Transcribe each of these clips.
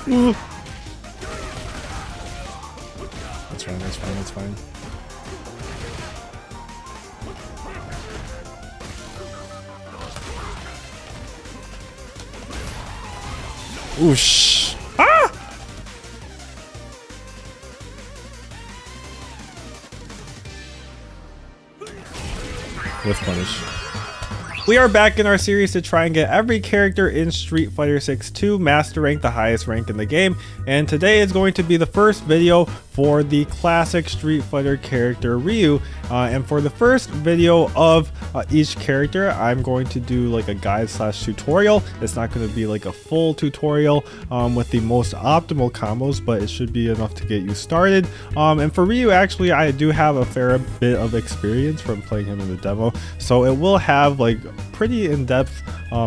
Ooh. That's fine, that's fine, that's fine. Oosh. Ah! With punish. We are back in our series to try and get every character in Street Fighter 6 to master rank, the highest rank in the game, and today is going to be the first video for the classic Street Fighter character Ryu, and for the first video of each character I'm going to do like a guide slash tutorial. It's not going to be like a full tutorial with the most optimal combos, but it should be enough to get you started. And for Ryu, actually I do have a fair bit of experience from playing him in the demo, so it will have like pretty in-depth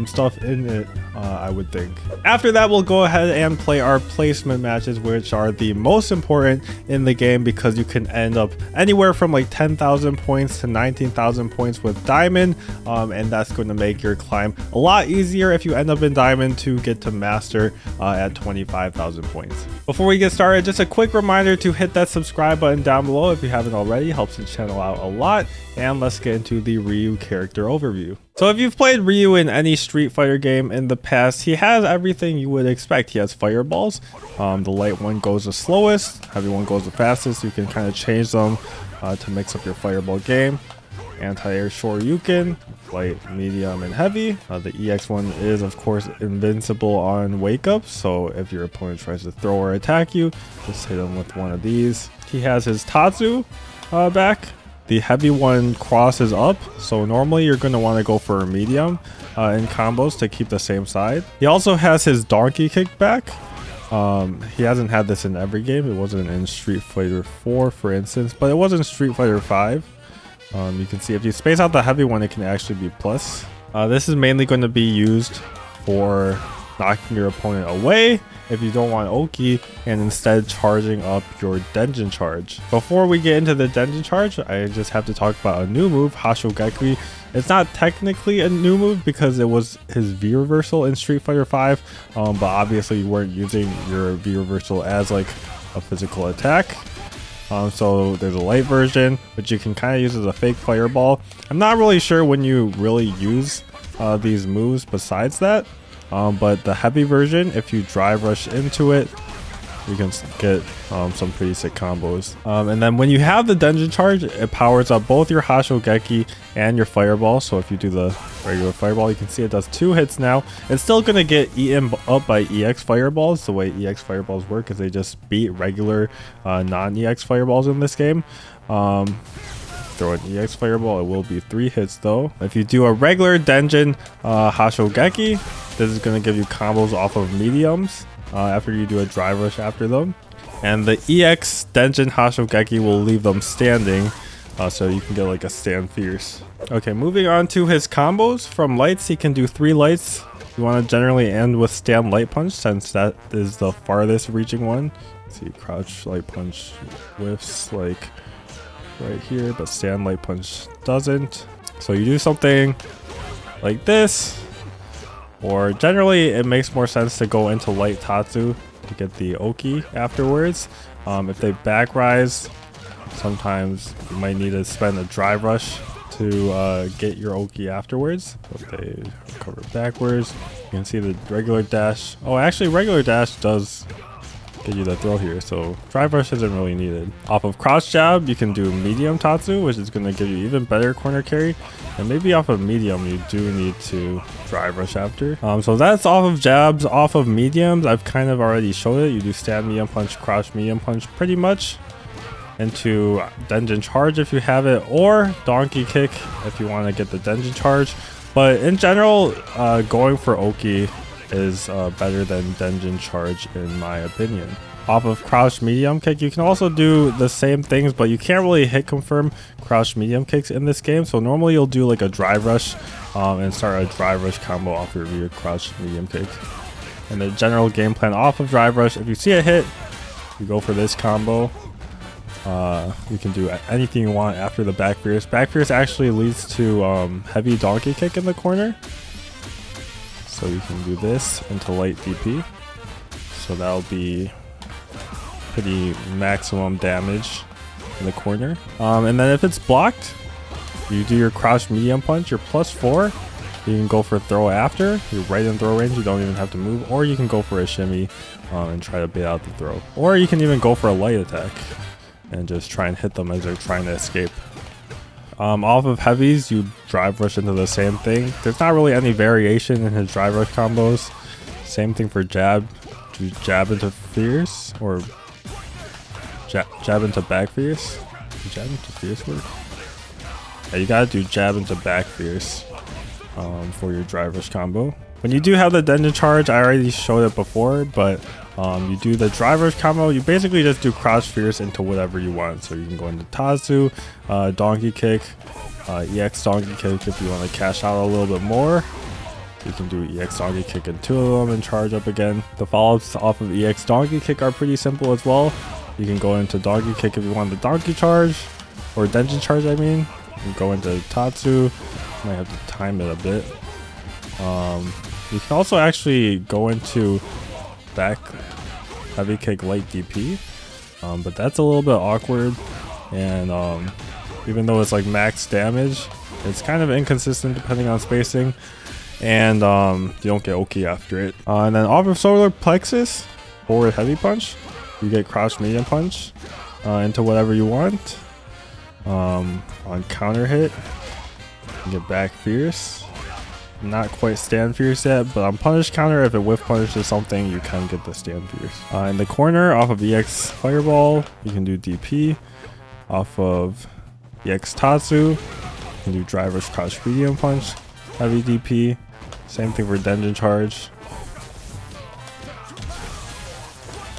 stuff in it, I would think. After that, we'll go ahead and play our placement matches, which are the most important in the game because you can end up anywhere from like 10,000 points to 19,000 points with Diamond, and that's going to make your climb a lot easier if you end up in Diamond to get to Master at 25,000 points. Before we get started, just a quick reminder to hit that subscribe button down below if you haven't already. Helps the channel out a lot. And let's get into the Ryu character overview. So if you've played Ryu in any Street Fighter game in the past, he has everything you would expect. He has fireballs. The light one goes the slowest, heavy one goes the fastest. You can kind of change them to mix up your fireball game. Anti-air Shoryuken, light, medium, and heavy. The EX one is of course invincible on wake up, so if your opponent tries to throw or attack you, just hit him with one of these. He has his Tatsu back. The heavy one crosses up, so normally you're going to want to go for a medium in combos to keep the same side. He also has his donkey kick back. He hasn't had this in every game. It wasn't in Street Fighter 4 for instance, but it was in Street Fighter 5. You can see if you space out the heavy one, it can actually be plus. This is mainly going to be used for knocking your opponent away if you don't want Oki, and instead charging up your Denjin charge. Before we get into the Denjin charge, I just have to talk about a new move, Hashogeki. It's not technically a new move because it was his V reversal in Street Fighter 5, but obviously you weren't using your V reversal as like a physical attack. So there's a light version, which you can kind of use as a fake fireball. I'm not really sure when you really use these moves besides that. But the heavy version, if you drive rush into it, you can get some pretty sick combos. And then when you have the Denjin charge, it powers up both your Hashogeki and your fireball. So if you do the regular fireball, you can see it does 2 hits now. It's still going to get eaten up by EX fireballs. The way EX fireballs work is they just beat regular non-EX fireballs in this game. Throw an EX fireball, it will be 3 hits though. If you do a regular Denjin Hashogeki, this is going to give you combos off of mediums after you do a drive rush after them. And the EX Denjin Hashogeki will leave them standing, so you can get like a stand fierce. Okay, moving on to his combos. From lights, he can do 3 lights. You want to generally end with stand light punch since that is the farthest reaching one. See, crouch light punch whiffs like right here, but stand light punch doesn't. So you do something like this, or generally it makes more sense to go into light Tatsu to get the Oki afterwards. If they back rise, sometimes you might need to spend a drive rush to get your Oki afterwards. If they cover backwards, you can see the regular dash. Oh, actually regular dash does get you the throw here, so drive rush isn't really needed. Off of crouch jab, you can do medium Tatsu, which is going to give you even better corner carry, and maybe off of medium you do need to drive rush after. So that's off of jabs. Off of mediums, I've kind of already showed it. You do stand medium punch, crouch medium punch pretty much, into Denjin charge if you have it, or donkey kick if you want to get the Denjin charge. But in general, going for Oki is better than Denjin charge in my opinion. Off of crouch medium kick, you can also do the same things, but you can't really hit confirm crouch medium kicks in this game. So normally you'll do like a drive rush and start a drive rush combo off your crouch medium kick. And the general game plan off of drive rush, if you see a hit, you go for this combo. You can do anything you want after the back fierce. Back fierce actually leads to heavy donkey kick in the corner. So you can do this into light DP. So that'll be pretty maximum damage in the corner. And then if it's blocked, you do your crouch medium punch, you're +4. You can go for throw after, you're right in throw range, you don't even have to move, or you can go for a shimmy and try to bait out the throw. Or you can even go for a light attack and just try and hit them as they're trying to escape. Off of heavies, you drive rush into the same thing. There's not really any variation in his drive rush combos. Same thing for jab. Do jab into fierce or jab into back fierce? Jab into fierce work? Yeah, you gotta do jab into back fierce for your drive rush combo. When you do have the Denjin charge, I already showed it before, but you do the drive rush combo, you basically just do crouch fierce into whatever you want. So you can go into Tatsu, donkey kick, EX donkey kick if you want to cash out a little bit more. You can do EX donkey kick in 2 of them and charge up again. The follow-ups off of EX donkey kick are pretty simple as well. You can go into donkey kick if you want the donkey charge, or Denjin charge I mean. You go into Tatsu, might have to time it a bit. You can also actually go into back heavy kick light DP, but that's a little bit awkward, and even though it's like max damage, it's kind of inconsistent depending on spacing, and you don't get Oki after it. And then off of solar plexus, forward heavy punch, you get crouch medium punch into whatever you want. On counter hit, you get back fierce. Not quite stand fierce yet, but on punish counter, if it whiff punishes something, you can get the stand fierce. In the corner, off of EX fireball, you can do DP. Off of EX Tatsu, you can do drive rush crouch medium punch, heavy DP. Same thing for Denjin charge.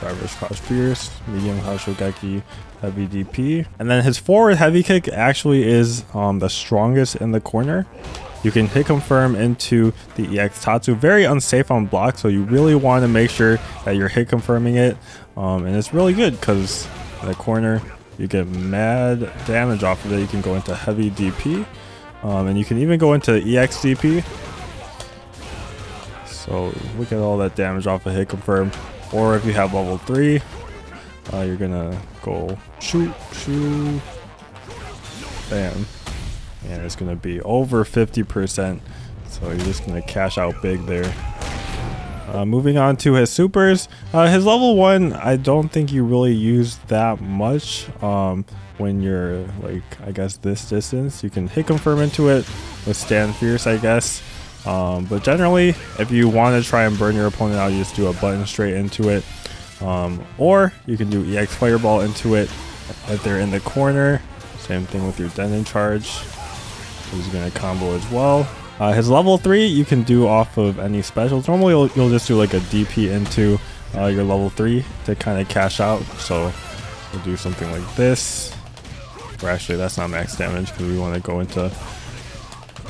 Drive rush crouch fierce, medium crouch shogeki, heavy DP. And then his forward heavy kick actually is the strongest in the corner. You can hit confirm into the EX Tatsu. Very unsafe on block, so you really want to make sure that you're hit confirming it. And it's really good because in the corner, you get mad damage off of it. You can go into heavy DP. And you can even go into EX DP. So look at all that damage off of hit confirm. Or if you have level 3, you're gonna go shoot, bam. And it's going to be over 50%, so you're just going to cash out big there. Moving on to his supers. His level 1, I don't think you really use that much when you're like, I guess this distance. You can hit confirm into it with stand fierce, I guess. But generally, if you want to try and burn your opponent out, you just do a button straight into it. Or you can do EX fireball into it if they're in the corner. Same thing with your Denjin charge. He's going to combo as well. His level 3 you can do off of any specials. Normally you'll just do like a DP into your level 3 to kind of cash out. So we'll do something like this. Or actually that's not max damage because we want to go into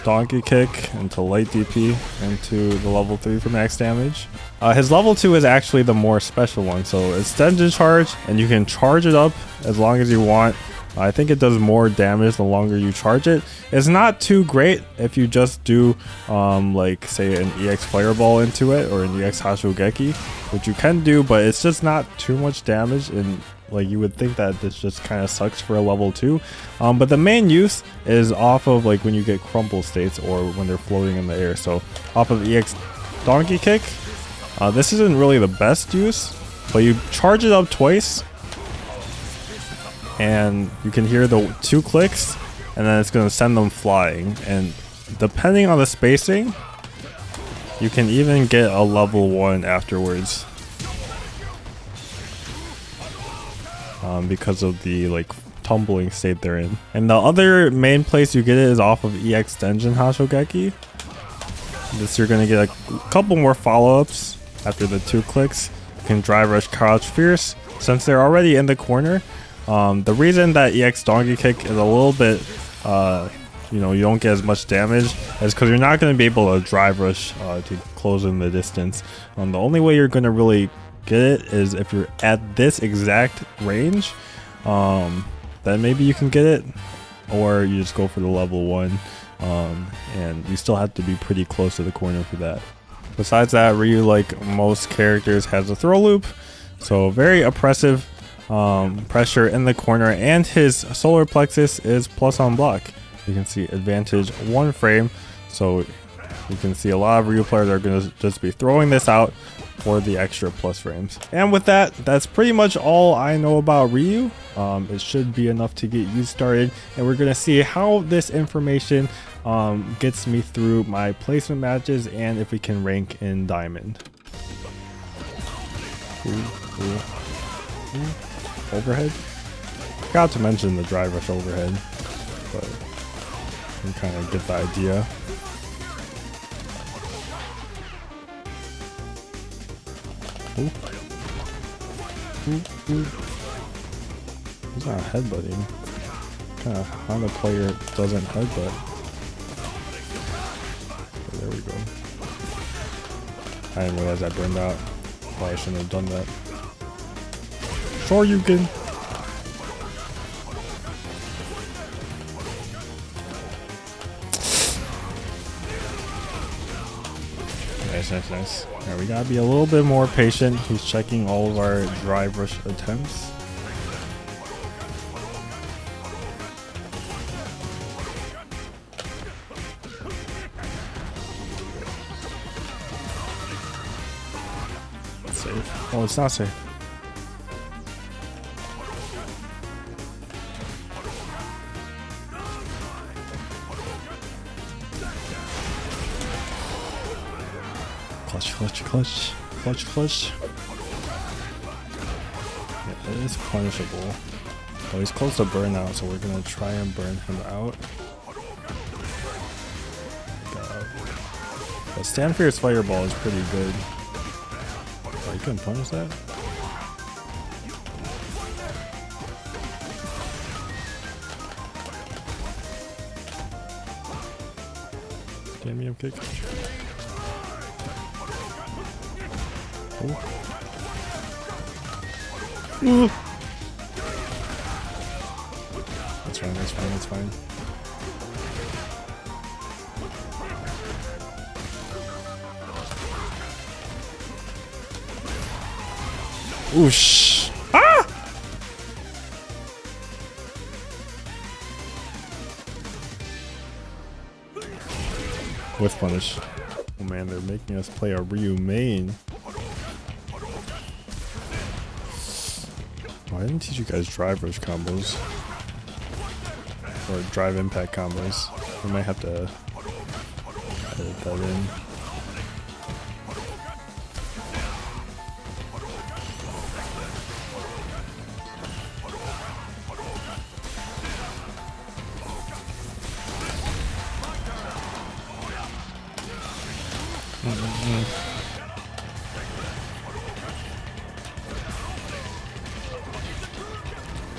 donkey kick, into light DP, into the level 3 for max damage. His level 2 is actually the more special one. So it's Denjin charge, and you can charge it up as long as you want. I think it does more damage the longer you charge it. It's not too great if you just do like say an EX fireball into it or an EX Hashogeki, which you can do, but it's just not too much damage, and like you would think that this just kind of sucks for a level 2. But the main use is off of like when you get crumple states or when they're floating in the air. So off of EX donkey kick, this isn't really the best use, but you charge it up twice, and you can hear the 2 clicks, and then it's going to send them flying. And depending on the spacing, you can even get a level 1 afterwards, because of the like tumbling state they're in. And the other main place you get it is off of EX Denjin Hashogeki. This you're going to get a couple more follow-ups after the 2 clicks. You can drive rush crouch fierce since they're already in the corner. The reason that EX donkey kick is a little bit, you don't get as much damage is because you're not going to be able to drive rush to close in the distance. The only way you're going to really get it is if you're at this exact range, then maybe you can get it, or you just go for the level 1, and you still have to be pretty close to the corner for that. Besides that, Ryu, like most characters, has a throw loop, so very oppressive pressure in the corner, and his solar plexus is plus on block. You can see advantage 1 frame, so you can see a lot of Ryu players are going to just be throwing this out for the extra plus frames. And with that, that's pretty much all I know about Ryu. It should be enough to get you started, and we're going to see how this information gets me through my placement matches and if we can rank in Diamond. Overhead? Forgot to mention the drive rush overhead, but you can kind of get the idea. He's not headbutting. What kind of Honda player doesn't headbutt? Okay, there we go. I didn't realize I burned out. Probably shouldn't have done that. Sure you can. Nice. Alright, we gotta be a little bit more patient. He's checking all of our drive rush attempts. It's safe. Oh, it's not safe. Clutch. Yeah, it is punishable. Oh, he's close to burnout, so we're gonna try and burn him out. But Stand Fierce Fireball is pretty good. Oh, you can punish that? Medium kick. Ooh. That's fine. Oosh. Ah! With punish. Oh man, they're making us play a Ryu main. Oh, I didn't teach you guys drive rush combos. Or drive impact combos. We might have to edit that in.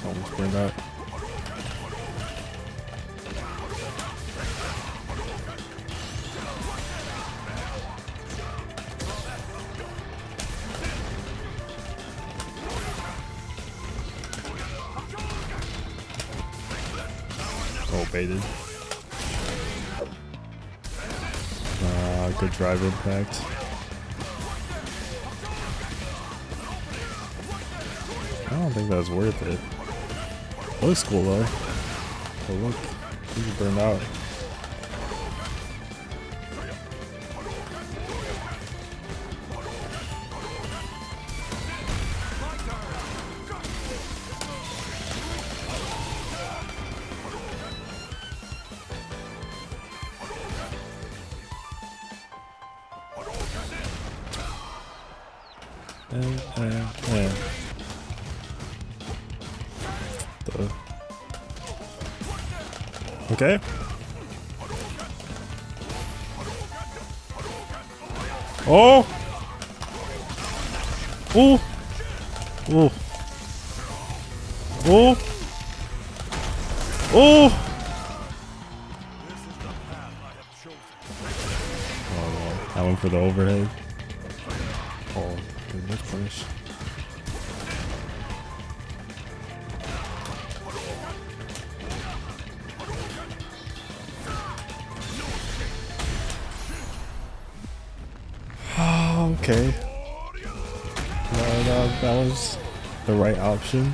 Almost burned out. Oh, baited. Good drive impact. I don't think that was worth it. It looks cool though. Oh look, he's burned out. Okay. Oh. Ooh. Ooh. Ooh. Ooh. Oh no. That one for the overhead. Oh, good punish. Okay. That was the right option.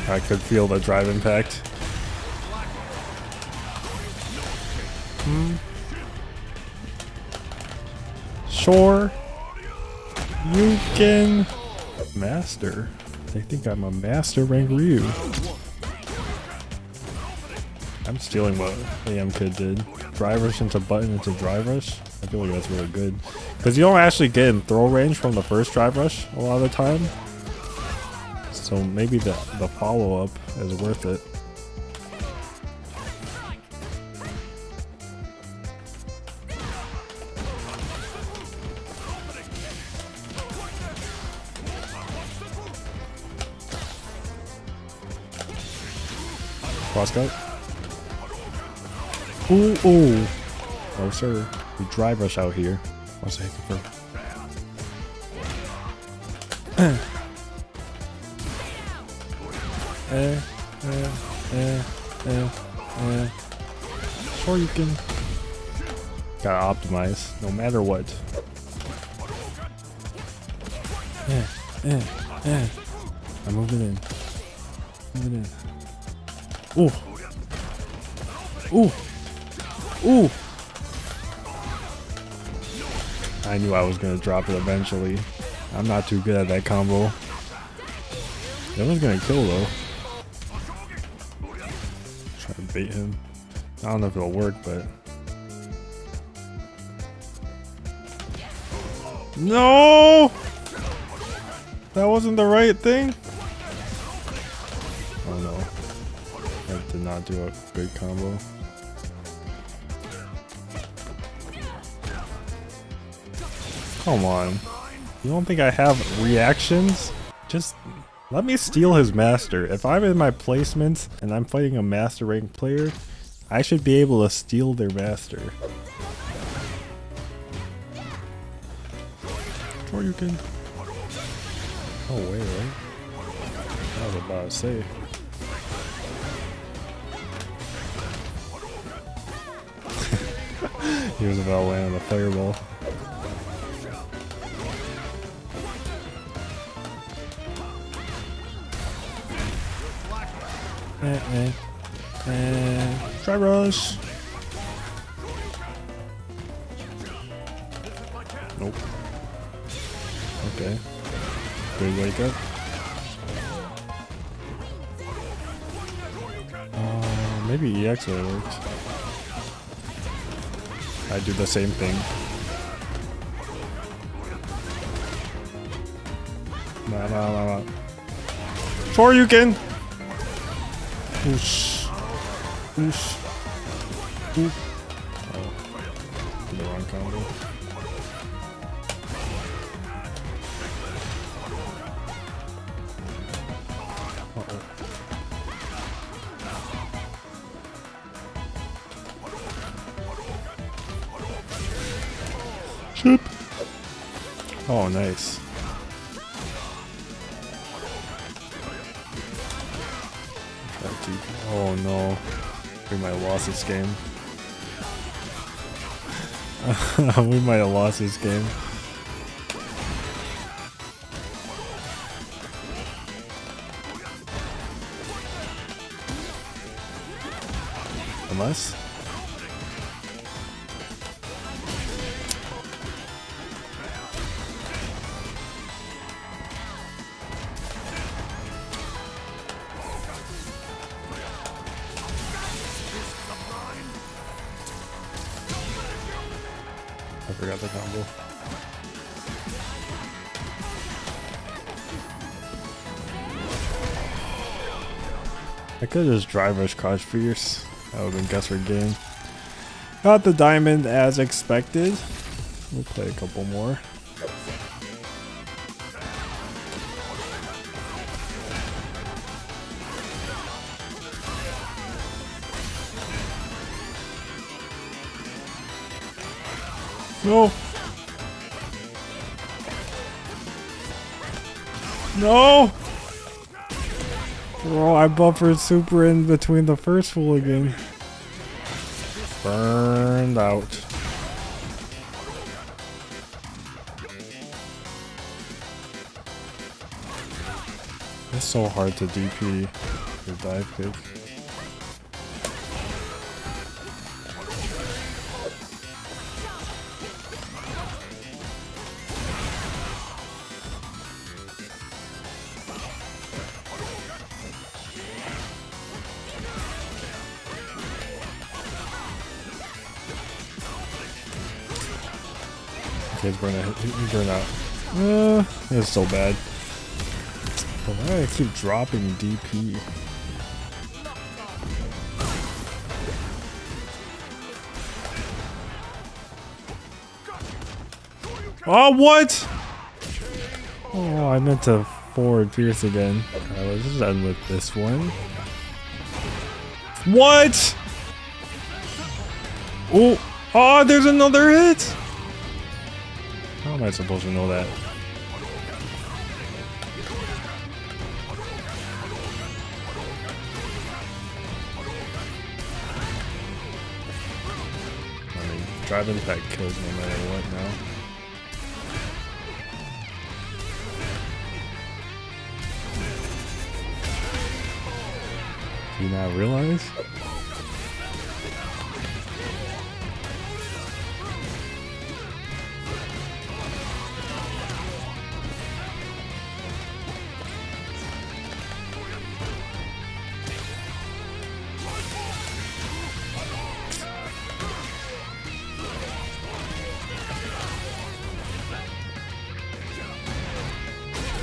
I could feel the drive impact. Sure. You can master. They think I'm a master rank Ryu. I'm stealing what AM Kid did. Drive rush into button into drive rush. I feel like that's really good. Because you don't actually get in throw range from the first drive rush a lot of the time. So maybe the follow-up is worth it. Cross cut. Ooh, ooh. Oh, sir. We drive rush out here. What's the heck for? Sure, you can. Gotta optimize, no matter what. I'm moving in. Moving in. Ooh. Ooh. Ooh. I knew I was gonna drop it eventually. I'm not too good at that combo. That was gonna kill though. Try to bait him. I don't know if it'll work, but. No! That wasn't the right thing. Oh no. I did not do a good combo. Come on. You don't think I have reactions? Just let me steal his master. If I'm in my placements and I'm fighting a master rank player, I should be able to steal their master. Or you can. Oh wait, right? I was about to say. He was about to land on the fireball. Try rush. Nope. Okay. Good wake up. Maybe EX would have worked. I do the same thing. Nah. Sure you can. Whoosh. Whoosh. Ooh. Oh. Did the wrong combo. Uh-oh. Chip. Oh, nice. Oh no, we might have lost this game. We might have lost this game. Unless? I forgot the combo. I could just drive rush crouch fierce. That would have been guesswork game. Got the diamond as expected. We'll play a couple more. No. No. Bro, I buffered super in between the first hooligan. Burned out. It's so hard to DP your dive kick. Okay, burn out. It's so bad. But why do I keep dropping DP? Oh, what? Oh, I meant to forward Pierce again. Alright, let's just end with this one. What? Oh, there's another hit. How am I supposed to know that? I mean, Drive Impact kills no matter what now. Do you not realize?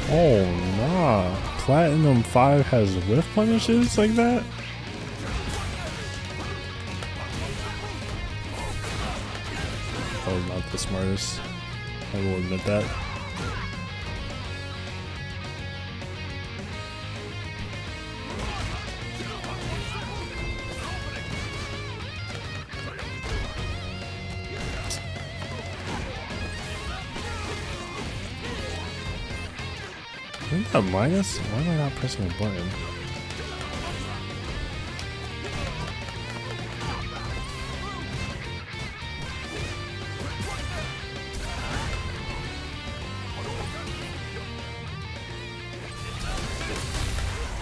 Oh nah, Platinum 5 has whiff punishes like that? That was not the smartest. I will admit that. Isn't that minus? Why am I not pressing a button?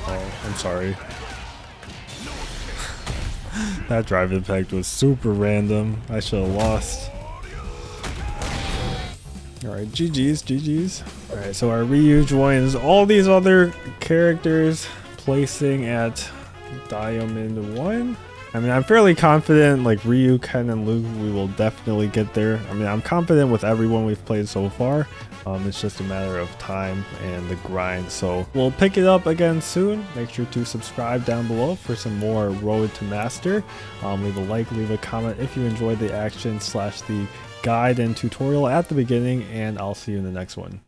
Oh, I'm sorry. That drive impact was super random. I should have lost. Alright, GG's. Alright, so our Ryu joins all these other characters, placing at Diamond 1. I mean, I'm fairly confident, like Ryu, Ken, and Luke, we will definitely get there. I mean, I'm confident with everyone we've played so far. It's just a matter of time and the grind. So we'll pick it up again soon. Make sure to subscribe down below for some more Road to Master. Leave a like, leave a comment if you enjoyed the action / the guide and tutorial at the beginning, and I'll see you in the next one.